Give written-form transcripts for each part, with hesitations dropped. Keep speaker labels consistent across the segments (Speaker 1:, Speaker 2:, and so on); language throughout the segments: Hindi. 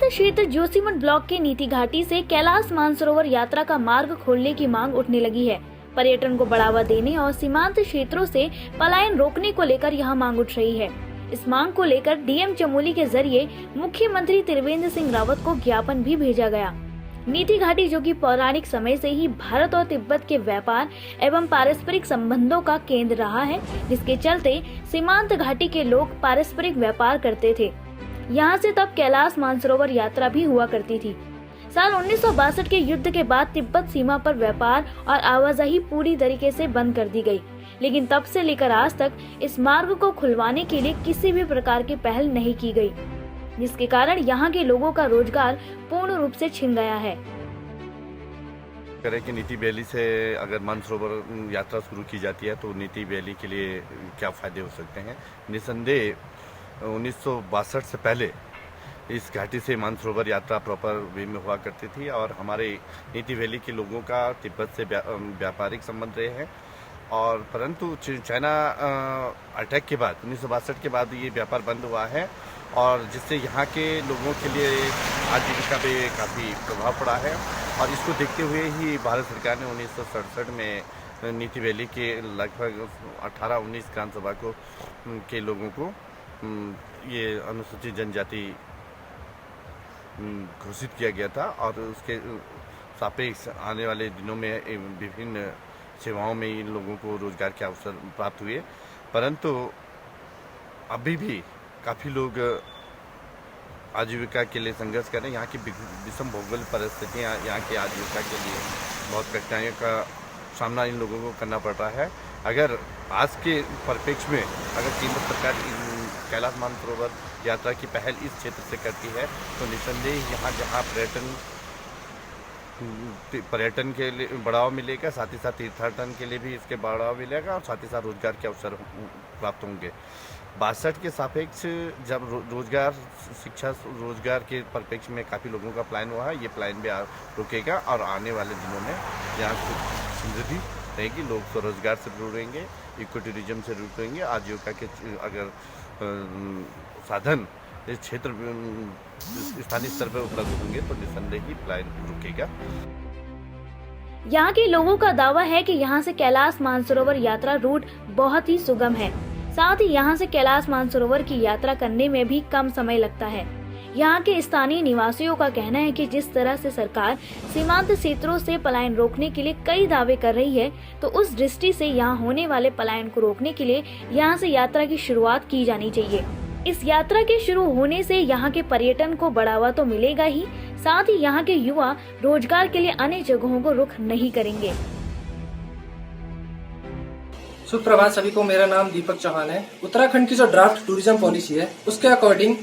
Speaker 1: सीमांत क्षेत्र जोशीमठ ब्लॉक के नीति घाटी से कैलाश मानसरोवर यात्रा का मार्ग खोलने की मांग उठने लगी है। पर्यटन को बढ़ावा देने और सीमांत क्षेत्रों से पलायन रोकने को लेकर यहां मांग उठ रही है। इस मांग को लेकर डीएम चमोली के जरिए मुख्यमंत्री त्रिवेंद्र सिंह रावत को ज्ञापन भी भेजा गया। नीति घाटी, जो कि पौराणिक समय से ही भारत और तिब्बत के व्यापार एवं पारस्परिक संबंधों का केंद्र रहा है, जिसके चलते सीमांत घाटी के लोग पारस्परिक व्यापार करते थे। यहाँ से तब कैलाश मानसरोवर यात्रा भी हुआ करती थी। साल 1962 के युद्ध के बाद तिब्बत सीमा पर व्यापार और आवाजाही पूरी तरीके से बंद कर दी गई, लेकिन तब से लेकर आज तक इस मार्ग को खुलवाने के लिए किसी भी प्रकार की पहल नहीं की गई, जिसके कारण यहाँ के लोगों का रोजगार पूर्ण रूप से छिन गया है।
Speaker 2: करें कि नीति वैली से अगर मानसरोवर यात्रा शुरू की जाती है तो नीति वैली के लिए क्या फायदे हो सकते हैं। निसंदेह 1962 से पहले इस घाटी से मानसरोवर यात्रा प्रॉपर वे में हुआ करती थी और हमारे नीति वैली के लोगों का तिब्बत से व्यापारिक संबंध रहे हैं। और परंतु चाइना अटैक के बाद 1962 के बाद ये व्यापार बंद हुआ है और जिससे यहाँ के लोगों के लिए आजीविका पे काफ़ी प्रभाव पड़ा है। और इसको देखते हुए ही भारत सरकार ने 1967 में नीति वैली के लगभग 18-19 विधानसभा को के लोगों को ये अनुसूचित जनजाति घोषित किया गया था और उसके सापेक्ष आने वाले दिनों में विभिन्न सेवाओं में इन लोगों को रोजगार के अवसर प्राप्त हुए। परंतु अभी भी काफ़ी लोग आजीविका के लिए संघर्ष कर रहे हैं। यहाँ की विषम भौगोलिक परिस्थितियाँ यहाँ की आजीविका के लिए बहुत कठिनाइयों का सामना इन लोगों को करना पड़ रहा है। अगर आज के परिप्रेक्ष्य में अगर केंद्र सरकार कैलाश मानसरोवर यात्रा की पहल इस क्षेत्र से करती है तो निसंदेह यहाँ जहाँ पर्यटन के लिए बढ़ावा मिलेगा, साथ ही साथ तीर्थाटन के लिए भी इसके बढ़ावा मिलेगा और साथ ही साथ रोजगार के अवसर प्राप्त होंगे। 62 के सापेक्ष जब रोजगार, शिक्षा, रोजगार के परिप्रेक्ष्य में काफ़ी लोगों का प्लान हुआ है, ये प्लान भी रुकेगा और आने वाले दिनों में यहाँ समृद्धि रहेगी, लोग स्वरोजगार से जुड़ेंगे, इको टूरिज्म से जुड़ेंगे, आजीविका के अगर साधन इस क्षेत्र स्थानीय स्तर पर उपलब्ध होंगे तो निसंदेह ही प्लान रुकेगा।
Speaker 1: यहाँ के लोगों का दावा है कि यहाँ से कैलाश मानसरोवर यात्रा रूट बहुत ही सुगम है। साथ ही यहाँ से कैलाश मानसरोवर की यात्रा करने में भी कम समय लगता है। यहाँ के स्थानीय निवासियों का कहना है कि जिस तरह से सरकार सीमांत क्षेत्रों से पलायन रोकने के लिए कई दावे कर रही है, तो उस दृष्टि से यहाँ होने वाले पलायन को रोकने के लिए यहाँ से यात्रा की शुरुआत की जानी चाहिए। इस यात्रा के शुरू होने से यहाँ के पर्यटन को बढ़ावा तो मिलेगा ही, साथ ही यहाँ के युवा रोजगार के लिए अन्य जगहों को रुख नहीं करेंगे।
Speaker 3: सुप्रभात सभी को, मेरा नाम दीपक चौहान है। उत्तराखंड की जो ड्राफ्ट टूरिज्म पॉलिसी है उसके अकॉर्डिंग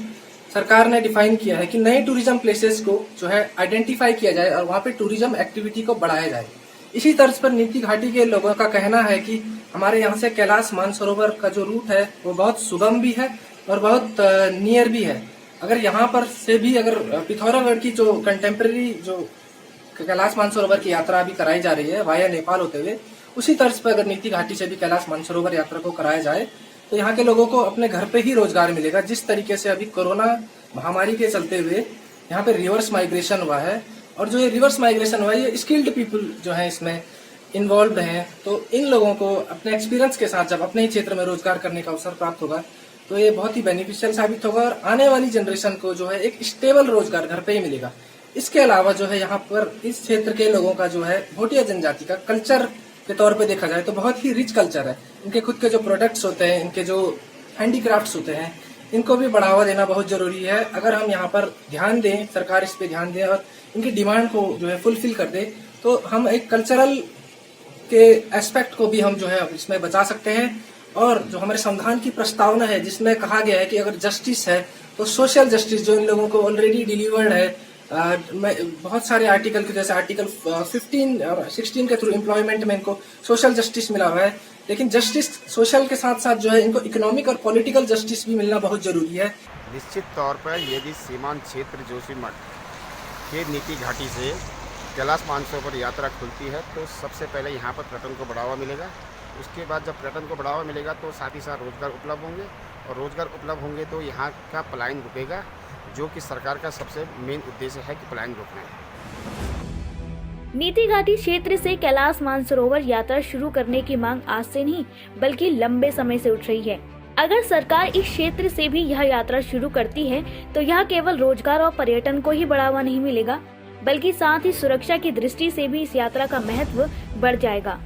Speaker 3: सरकार ने डिफाइन किया है कि नए टूरिज्म प्लेसेस को जो है आइडेंटिफाई किया जाए और वहाँ पे टूरिज्म एक्टिविटी को बढ़ाया जाए। इसी तर्ज पर नीति घाटी के लोगों का कहना है कि हमारे यहाँ से कैलाश मानसरोवर का जो रूट है वो बहुत सुगम भी है और बहुत नियर भी है। अगर यहाँ पर से भी अगर पिथौरागढ़ की जो कंटेम्प्रेरी जो कैलाश मानसरोवर की यात्रा अभी कराई जा रही है वाया नेपाल होते हुए, उसी तर्ज पर अगर नीति घाटी से भी कैलाश मानसरोवर यात्रा को कराया जाए तो यहाँ के लोगों को अपने घर पे ही रोजगार मिलेगा। जिस तरीके से अभी कोरोना महामारी के चलते हुए यहाँ पे रिवर्स माइग्रेशन हुआ है और जो ये रिवर्स माइग्रेशन हुआ है ये स्किल्ड पीपल जो है इसमें इन्वॉल्व हैं, तो इन लोगों को अपने एक्सपीरियंस के साथ जब अपने ही क्षेत्र में रोजगार करने का अवसर प्राप्त होगा तो ये बहुत ही बेनिफिशियल साबित होगा और आने वाली जनरेशन को जो है एक स्टेबल रोजगार घर पे ही मिलेगा। इसके अलावा जो है यहाँ पर इस क्षेत्र के लोगों का जो है भोटिया जनजाति का कल्चर के तौर पे देखा जाए तो बहुत ही रिच कल्चर है। इनके खुद के जो प्रोडक्ट्स होते हैं, इनके जो हैंडीक्राफ्ट्स होते हैं, इनको भी बढ़ावा देना बहुत जरूरी है। अगर हम यहाँ पर ध्यान दें, सरकार इस पे ध्यान दे और इनकी डिमांड को जो है फुलफिल कर दे तो हम एक कल्चरल के एस्पेक्ट को भी हम जो है इसमें बचा सकते हैं। और जो हमारे संविधान की प्रस्तावना है जिसमें कहा गया है कि अगर जस्टिस है तो सोशल जस्टिस जो इन लोगों को ऑलरेडी डिलीवर्ड है, बहुत सारे आर्टिकल के जैसे आर्टिकल 15 और 16 के थ्रू एम्प्लॉयमेंट में इनको सोशल जस्टिस मिला हुआ है, लेकिन जस्टिस सोशल के साथ साथ जो है इनको इकोनॉमिक और पॉलिटिकल जस्टिस भी मिलना बहुत जरूरी है।
Speaker 4: निश्चित तौर पर यदि सीमांत क्षेत्र जोशीमठ के नीति घाटी से कैलाश मानसरोवर यात्रा खुलती है तो सबसे पहले यहाँ पर पर्यटन को बढ़ावा मिलेगा। उसके बाद जब पर्यटन को बढ़ावा मिलेगा तो साथ ही साथ रोजगार उपलब्ध होंगे और रोजगार उपलब्ध होंगे तो यहाँ का पलायन रुकेगा। जो कि सरकार का सबसे मेन उद्देश्य है कि पलायन रोकना है।
Speaker 1: नीति घाटी क्षेत्र से कैलाश मानसरोवर यात्रा शुरू करने की मांग आज से नहीं बल्कि लंबे समय से उठ रही है। अगर सरकार इस क्षेत्र से भी यह यात्रा शुरू करती है तो यह केवल रोजगार और पर्यटन को ही बढ़ावा नहीं मिलेगा बल्कि साथ ही सुरक्षा की दृष्टि से भी इस यात्रा का महत्व बढ़ जाएगा।